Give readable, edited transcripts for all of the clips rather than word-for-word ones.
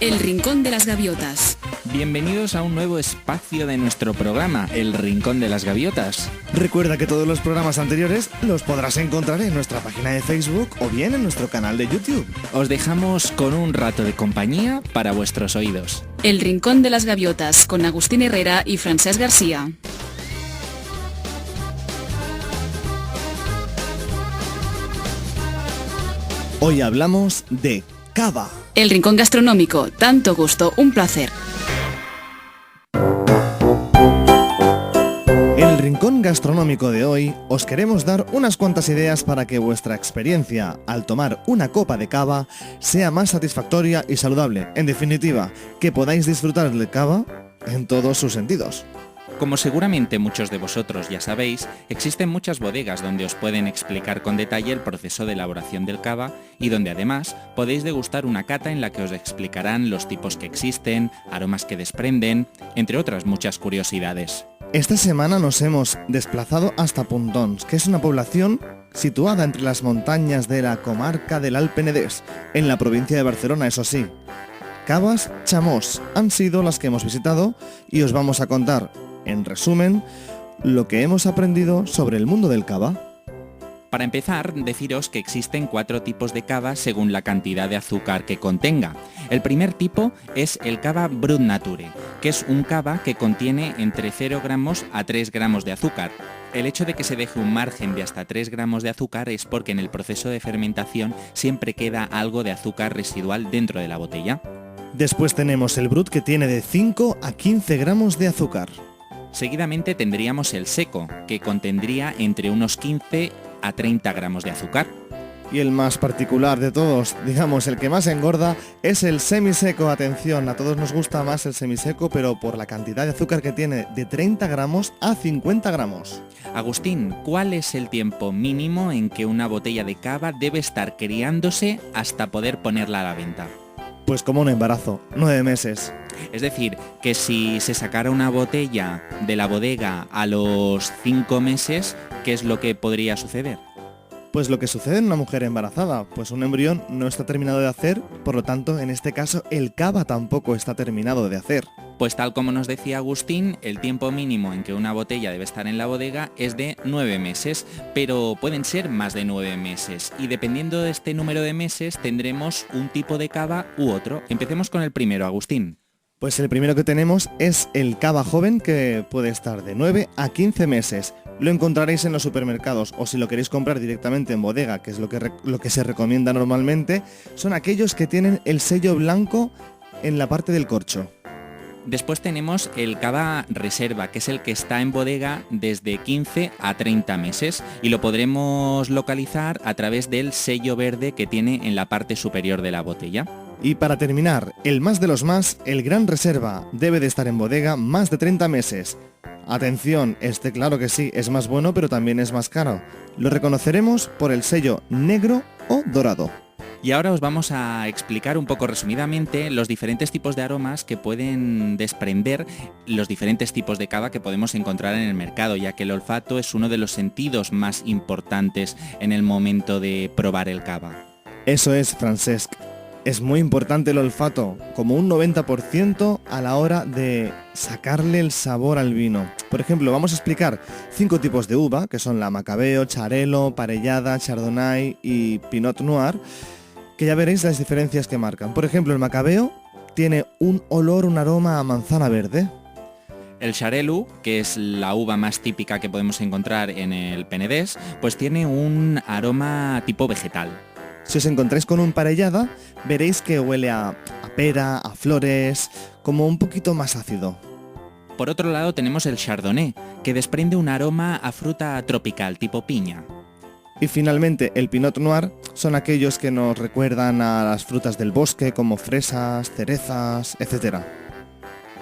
El Rincón de las Gaviotas. Bienvenidos a un nuevo espacio de nuestro programa, El Rincón de las Gaviotas. Recuerda que todos los programas anteriores los podrás encontrar en nuestra página de Facebook o bien en nuestro canal de YouTube. Os dejamos con un rato de compañía para vuestros oídos. El Rincón de las Gaviotas, con Agustín Herrera y Francesc García. Hoy hablamos de cava. El Rincón Gastronómico, tanto gusto, un placer. En el Rincón Gastronómico de hoy os queremos dar unas cuantas ideas para que vuestra experiencia al tomar una copa de cava sea más satisfactoria y saludable. En definitiva, que podáis disfrutar del cava en todos sus sentidos. Como seguramente muchos de vosotros ya sabéis, existen muchas bodegas donde os pueden explicar con detalle el proceso de elaboración del cava y donde además podéis degustar una cata en la que os explicarán los tipos que existen, aromas que desprenden, entre otras muchas curiosidades. Esta semana nos hemos desplazado hasta Pontons, que es una población situada entre las montañas de la comarca del Alt Penedès, en la provincia de Barcelona, eso sí. Cavas Chamós han sido las que hemos visitado y os vamos a contar, en resumen, lo que hemos aprendido sobre el mundo del cava. Para empezar, deciros que existen 4 tipos de cava según la cantidad de azúcar que contenga. El primer tipo es el cava Brut Nature, que es un cava que contiene entre 0 gramos a 3 gramos de azúcar. El hecho de que se deje un margen de hasta 3 gramos de azúcar es porque en el proceso de fermentación siempre queda algo de azúcar residual dentro de la botella. Después tenemos el Brut, que tiene de 5 a 15 gramos de azúcar. Seguidamente tendríamos el seco, que contendría entre unos 15 a 30 gramos de azúcar. Y el más particular de todos, digamos el que más engorda, es el semiseco. Atención, a todos nos gusta más el semiseco, pero por la cantidad de azúcar que tiene, de 30 gramos a 50 gramos. Agustín, ¿cuál es el tiempo mínimo en que una botella de cava debe estar criándose hasta poder ponerla a la venta? Pues como un embarazo, 9 meses. Es decir, que si se sacara una botella de la bodega a los 5 meses, ¿qué es lo que podría suceder? Pues lo que sucede en una mujer embarazada, pues un embrión no está terminado de hacer, por lo tanto, en este caso, el cava tampoco está terminado de hacer. Pues tal como nos decía Agustín, el tiempo mínimo en que una botella debe estar en la bodega es de 9 meses, pero pueden ser más de 9 meses, y dependiendo de este número de meses tendremos un tipo de cava u otro. Empecemos con el primero, Agustín. Pues el primero que tenemos es el cava joven, que puede estar de 9 a 15 meses. Lo encontraréis en los supermercados, o si lo queréis comprar directamente en bodega, que es lo que se recomienda normalmente, son aquellos que tienen el sello blanco en la parte del corcho. Después tenemos el cava reserva, que es el que está en bodega desde 15 a 30 meses y lo podremos localizar a través del sello verde que tiene en la parte superior de la botella. Y para terminar, el más de los más, el gran reserva, debe de estar en bodega más de 30 meses. Atención, este claro que sí, es más bueno, pero también es más caro. Lo reconoceremos por el sello negro o dorado. Y ahora os vamos a explicar un poco resumidamente los diferentes tipos de aromas que pueden desprender los diferentes tipos de cava que podemos encontrar en el mercado, ya que el olfato es uno de los sentidos más importantes en el momento de probar el cava. Eso es, Francesc. Es muy importante el olfato, como un 90% a la hora de sacarle el sabor al vino. Por ejemplo, vamos a explicar 5 tipos de uva, que son la Macabeo, Xarel·lo, Parellada, Chardonnay y Pinot Noir, que ya veréis las diferencias que marcan. Por ejemplo, el Macabeo tiene un olor, un aroma a manzana verde. El Xarel·lo, que es la uva más típica que podemos encontrar en el Penedès, pues tiene un aroma tipo vegetal. Si os encontráis con un Parellada, veréis que huele a pera, a flores, como un poquito más ácido. Por otro lado tenemos el Chardonnay, que desprende un aroma a fruta tropical tipo piña. Y finalmente el Pinot Noir son aquellos que nos recuerdan a las frutas del bosque como fresas, cerezas, etc.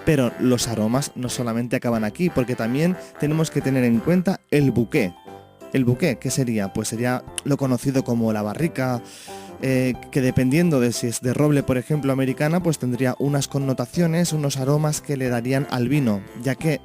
Pero los aromas no solamente acaban aquí, porque también tenemos que tener en cuenta el bouquet. ¿El bouquet qué sería? Pues sería lo conocido como la barrica, que dependiendo de si es de roble, por ejemplo, americana, pues tendría unas connotaciones, unos aromas que le darían al vino, ya que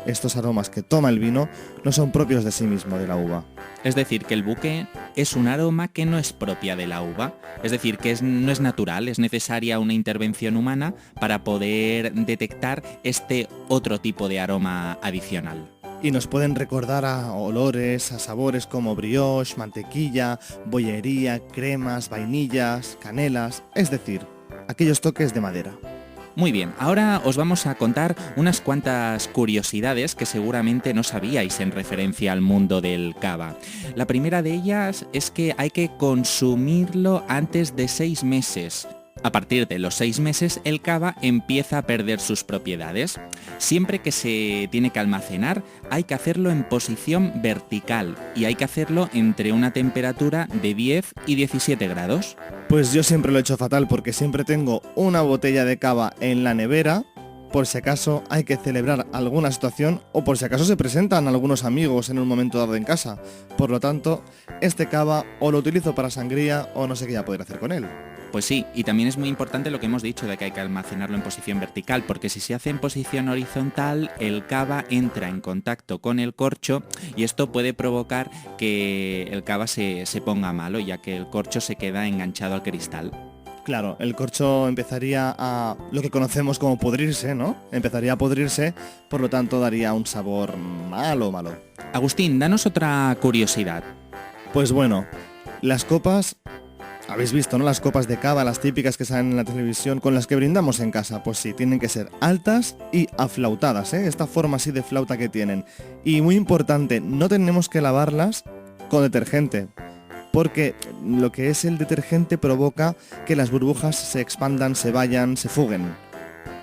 estos aromas que toma el vino, no son propios de sí mismo, de la uva. Es decir, que el bouquet es un aroma que no es propia de la uva. Es decir, que no es natural, es necesaria una intervención humana para poder detectar este otro tipo de aroma adicional. Y nos pueden recordar a olores, a sabores como brioche, mantequilla, bollería, cremas, vainillas, canelas, es decir, aquellos toques de madera. Muy bien, ahora os vamos a contar unas cuantas curiosidades que seguramente no sabíais en referencia al mundo del cava. La primera de ellas es que hay que consumirlo antes de 6 meses. A partir de los 6 meses el cava empieza a perder sus propiedades. Siempre que se tiene que almacenar hay que hacerlo en posición vertical y hay que hacerlo entre una temperatura de 10 y 17 grados. Pues yo siempre lo he hecho fatal porque siempre tengo una botella de cava en la nevera por si acaso hay que celebrar alguna situación o por si acaso se presentan algunos amigos en un momento dado en casa. Por lo tanto, este cava o lo utilizo para sangría o no sé qué ya poder hacer con él. Pues sí, y también es muy importante lo que hemos dicho de que hay que almacenarlo en posición vertical, porque si se hace en posición horizontal, el cava entra en contacto con el corcho y esto puede provocar que el cava se ponga malo, ya que el corcho se queda enganchado al cristal. Claro, el corcho empezaría a lo que conocemos como pudrirse, ¿no? Empezaría a pudrirse, por lo tanto daría un sabor malo. Agustín, danos otra curiosidad. Pues bueno, las copas... Habéis visto, ¿no? Las copas de cava, las típicas que salen en la televisión con las que brindamos en casa. Pues sí, tienen que ser altas y aflautadas, ¿eh? Esta forma así de flauta que tienen. Y muy importante, no tenemos que lavarlas con detergente, porque lo que es el detergente provoca que las burbujas se expandan, se vayan, se fuguen.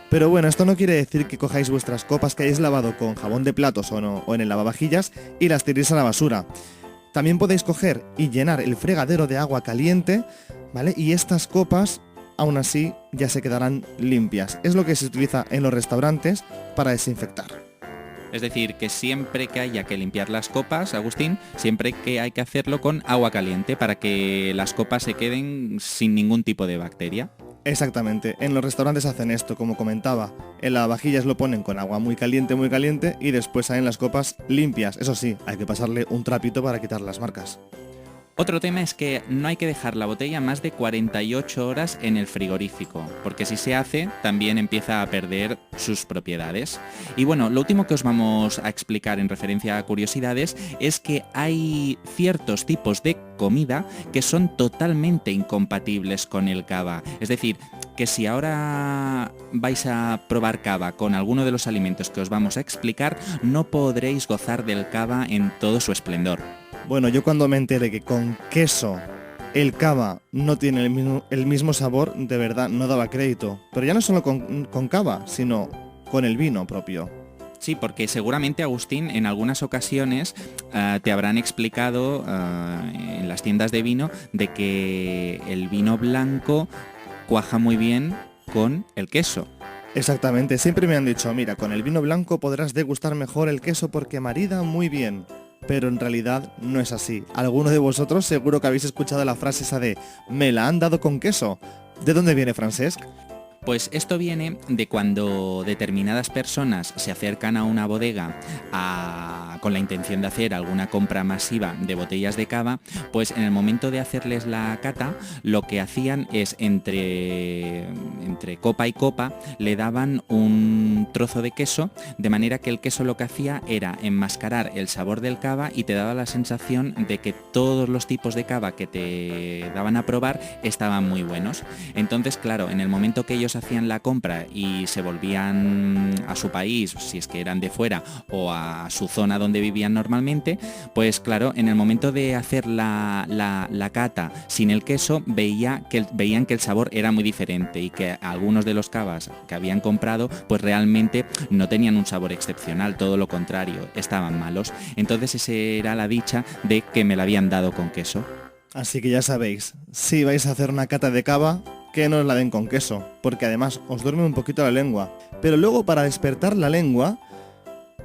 Pero bueno, esto no quiere decir que cojáis vuestras copas que hayáis lavado con jabón de platos o en el lavavajillas y las tiréis a la basura. También podéis coger y llenar el fregadero de agua caliente, ¿vale? Y estas copas, aún así, ya se quedarán limpias. Es lo que se utiliza en los restaurantes para desinfectar. Es decir, que siempre que haya que limpiar las copas, Agustín, siempre que hay que hacerlo con agua caliente para que las copas se queden sin ningún tipo de bacteria. Exactamente, en los restaurantes hacen esto, como comentaba. En lavavajillas lo ponen con agua muy caliente y después salen las copas limpias. Eso sí, hay que pasarle un trapito para quitar las marcas. Otro tema es que no hay que dejar la botella más de 48 horas en el frigorífico, porque si se hace, también empieza a perder sus propiedades. Y bueno, lo último que os vamos a explicar en referencia a curiosidades es que hay ciertos tipos de comida que son totalmente incompatibles con el cava. Es decir, que si ahora vais a probar cava con alguno de los alimentos que os vamos a explicar, no podréis gozar del cava en todo su esplendor. Bueno, yo cuando me enteré que con queso el cava no tiene el mismo sabor, de verdad no daba crédito. Pero ya no solo con cava, sino con el vino propio. Sí, porque seguramente, Agustín, en algunas ocasiones te habrán explicado en las tiendas de vino de que el vino blanco cuaja muy bien con el queso. Exactamente, siempre me han dicho, mira, con el vino blanco podrás degustar mejor el queso porque marida muy bien. Pero en realidad no es así. Alguno de vosotros seguro que habéis escuchado la frase esa de «me la han dado con queso». ¿De dónde viene, Francesc? Pues esto viene de cuando determinadas personas se acercan a una bodega con la intención de hacer alguna compra masiva de botellas de cava, pues en el momento de hacerles la cata, lo que hacían es entre copa y copa le daban un trozo de queso, de manera que el queso lo que hacía era enmascarar el sabor del cava y te daba la sensación de que todos los tipos de cava que te daban a probar estaban muy buenos. Entonces, claro, en el momento que ellos hacían la compra y se volvían a su país, si es que eran de fuera, o a su zona donde vivían normalmente, pues claro, en el momento de hacer la cata sin el queso, veían que el sabor era muy diferente y que algunos de los cavas que habían comprado pues realmente no tenían un sabor excepcional, todo lo contrario, estaban malos. Entonces esa era la dicha de que me la habían dado con queso. Así que ya sabéis, si vais a hacer una cata de cava, que no os la den con queso, porque además os duerme un poquito la lengua. Pero luego, para despertar la lengua,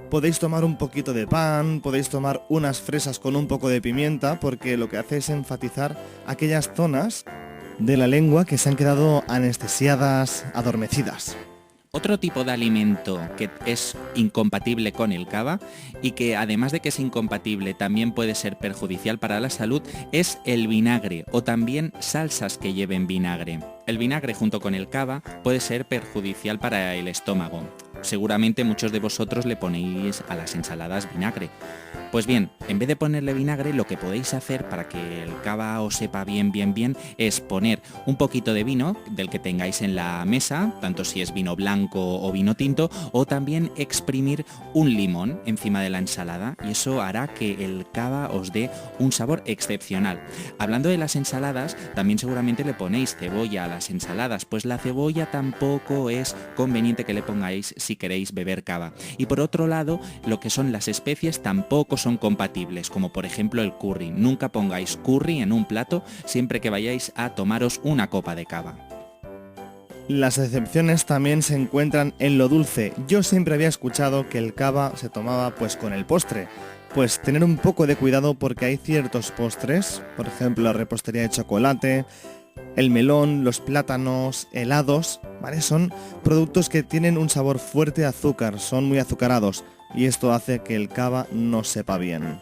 podéis tomar un poquito de pan, podéis tomar unas fresas con un poco de pimienta, porque lo que hace es enfatizar aquellas zonas de la lengua que se han quedado anestesiadas, adormecidas. Otro tipo de alimento que es incompatible con el cava y que además de que es incompatible también puede ser perjudicial para la salud es el vinagre o también salsas que lleven vinagre. El vinagre junto con el cava puede ser perjudicial para el estómago. Seguramente muchos de vosotros le ponéis a las ensaladas vinagre. Pues bien, en vez de ponerle vinagre, lo que podéis hacer para que el cava os sepa bien es poner un poquito de vino del que tengáis en la mesa, tanto si es vino blanco o vino tinto, o también exprimir un limón encima de la ensalada y eso hará que el cava os dé un sabor excepcional. Hablando de las ensaladas, también seguramente le ponéis cebolla a las ensaladas, pues la cebolla tampoco es conveniente que le pongáis si queréis beber cava. Y por otro lado, lo que son las especies tampoco son compatibles, como por ejemplo el curry. Nunca pongáis curry en un plato siempre que vayáis a tomaros una copa de cava. Las excepciones también se encuentran en lo dulce. Yo siempre había escuchado que el cava se tomaba pues con el postre. Pues tener un poco de cuidado porque hay ciertos postres, por ejemplo la repostería de chocolate, el melón, los plátanos, helados, ¿vale? Son productos que tienen un sabor fuerte de azúcar, son muy azucarados y esto hace que el cava no sepa bien.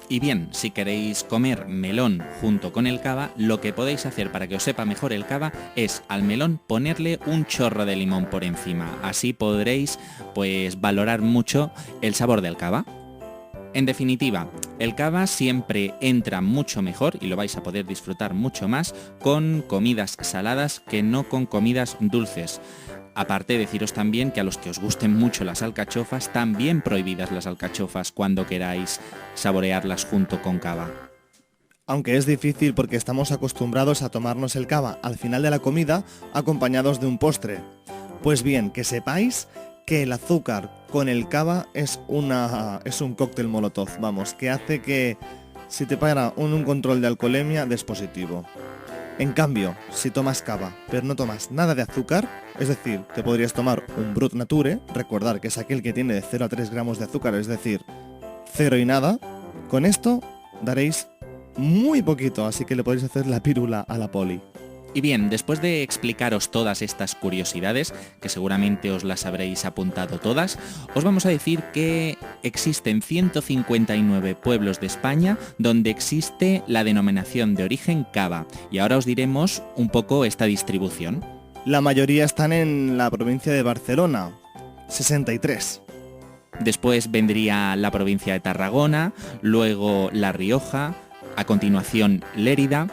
Y bien, si queréis comer melón junto con el cava, lo que podéis hacer para que os sepa mejor el cava es al melón ponerle un chorro de limón por encima. Así podréis pues valorar mucho el sabor del cava. En definitiva, el cava siempre entra mucho mejor y lo vais a poder disfrutar mucho más con comidas saladas que no con comidas dulces. Aparte, deciros también que a los que os gusten mucho las alcachofas, también prohibidas las alcachofas cuando queráis saborearlas junto con cava. Aunque es difícil porque estamos acostumbrados a tomarnos el cava al final de la comida acompañados de un postre. Pues bien, que sepáis que el azúcar con el cava es un cóctel molotov, vamos, que hace que si te para un control de alcoholemia des positivo. En cambio, si tomas cava pero no tomas nada de azúcar, es decir, te podrías tomar un Brut Nature, recordar que es aquel que tiene de 0 a 3 gramos de azúcar, es decir, 0 y nada, con esto daréis muy poquito, así que le podéis hacer la pírula a la poli. Y bien, después de explicaros todas estas curiosidades, que seguramente os las habréis apuntado todas, os vamos a decir que existen 159 pueblos de España donde existe la denominación de origen cava. Y ahora os diremos un poco esta distribución. La mayoría están en la provincia de Barcelona, 63. Después vendría la provincia de Tarragona, luego La Rioja, a continuación Lérida,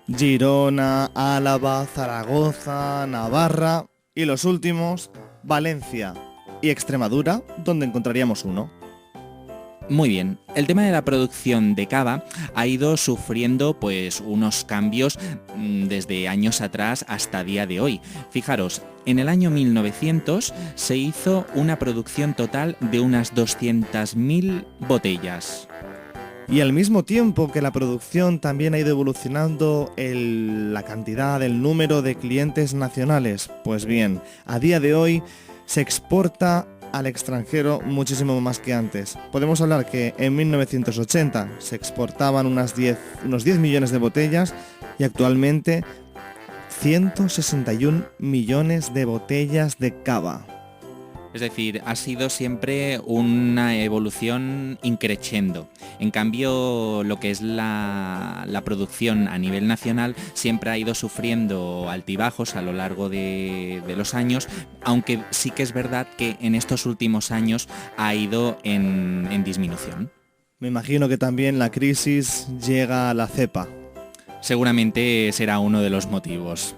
Girona, Álava, Zaragoza, Navarra y los últimos, Valencia y Extremadura, donde encontraríamos uno. Muy bien, el tema de la producción de cava ha ido sufriendo pues unos cambios desde años atrás hasta día de hoy. Fijaros, en el año 1900 se hizo una producción total de unas 200.000 botellas. Y al mismo tiempo que la producción también ha ido evolucionando la cantidad, el número de clientes nacionales. Pues bien, a día de hoy se exporta al extranjero muchísimo más que antes. Podemos hablar que en 1980 se exportaban unos 10 millones de botellas y actualmente 161 millones de botellas de cava. Es decir, ha sido siempre una evolución increciendo. En cambio, lo que es la producción a nivel nacional siempre ha ido sufriendo altibajos a lo largo de los años, aunque sí que es verdad que en estos últimos años ha ido en disminución. Me imagino que también la crisis llega a la cepa. Seguramente será uno de los motivos.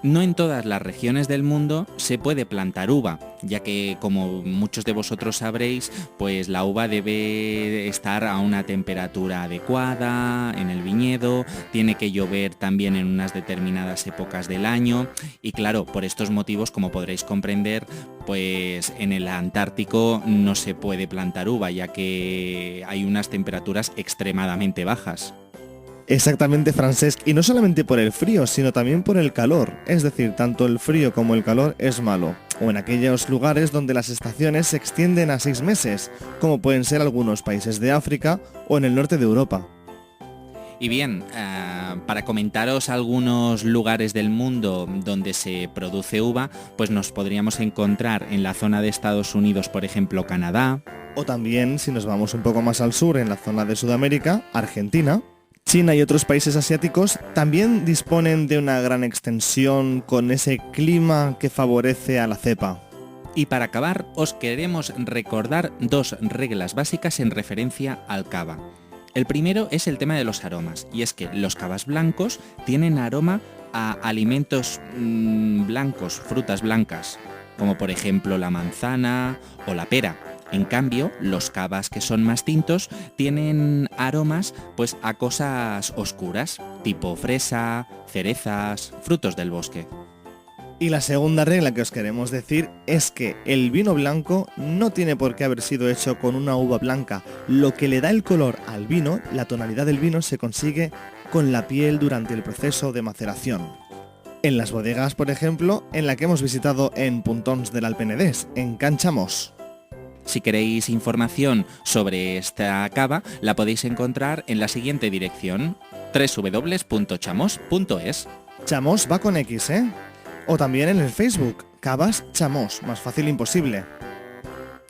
No en todas las regiones del mundo se puede plantar uva, ya que como muchos de vosotros sabréis, pues la uva debe estar a una temperatura adecuada en el viñedo, tiene que llover también en unas determinadas épocas del año y claro, por estos motivos, como podréis comprender, pues en el Antártico no se puede plantar uva, ya que hay unas temperaturas extremadamente bajas. Exactamente, Francesc, y no solamente por el frío, sino también por el calor. Es decir, tanto el frío como el calor es malo. O en aquellos lugares donde las estaciones se extienden a 6 meses, como pueden ser algunos países de África o en el norte de Europa. Y bien, para comentaros algunos lugares del mundo donde se produce uva, pues nos podríamos encontrar en la zona de Estados Unidos, por ejemplo, Canadá. O también, si nos vamos un poco más al sur, en la zona de Sudamérica, Argentina. China y otros países asiáticos también disponen de una gran extensión con ese clima que favorece a la cepa. Y para acabar, os queremos recordar 2 reglas básicas en referencia al cava. El primero es el tema de los aromas, y es que los cavas blancos tienen aroma a alimentos blancos, frutas blancas, como por ejemplo la manzana o la pera. En cambio, los cavas que son más tintos tienen aromas pues a cosas oscuras, tipo fresa, cerezas, frutos del bosque. Y la segunda regla que os queremos decir es que el vino blanco no tiene por qué haber sido hecho con una uva blanca. Lo que le da el color al vino, la tonalidad del vino, se consigue con la piel durante el proceso de maceración. En las bodegas, por ejemplo, en la que hemos visitado en Puntons del Alpenedés, en Can Chamós. Si queréis información sobre esta cava, la podéis encontrar en la siguiente dirección: www.chamos.es. Chamós va con X, ¿eh? O también en el Facebook, Cavas Chamós, más fácil imposible.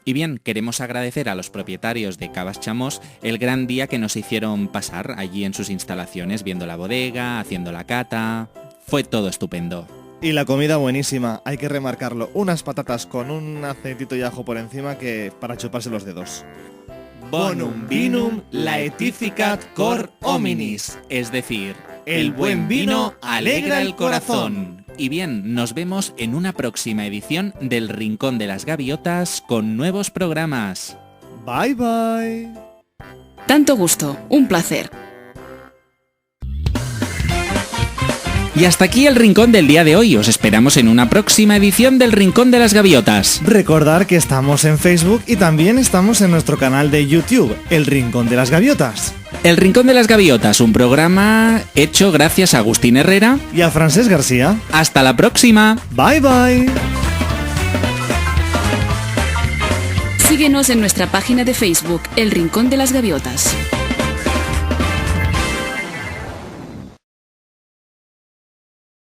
Y bien, queremos agradecer a los propietarios de Cavas Chamós el gran día que nos hicieron pasar allí en sus instalaciones, viendo la bodega, haciendo la cata. Fue todo estupendo. Y la comida buenísima, hay que remarcarlo. Unas patatas con un aceitito y ajo por encima que para chuparse los dedos. Bonum vinum laetificat cor hominis, es decir, el buen vino alegra el corazón. Y bien, nos vemos en una próxima edición del Rincón de las Gaviotas con nuevos programas. Bye bye. Tanto gusto, un placer. Y hasta aquí el Rincón del día de hoy. Os esperamos en una próxima edición del Rincón de las Gaviotas. Recordar que estamos en Facebook y también estamos en nuestro canal de YouTube, El Rincón de las Gaviotas. El Rincón de las Gaviotas, un programa hecho gracias a Agustín Herrera y a Francesc García. ¡Hasta la próxima! Bye bye. Síguenos en nuestra página de Facebook, El Rincón de las Gaviotas.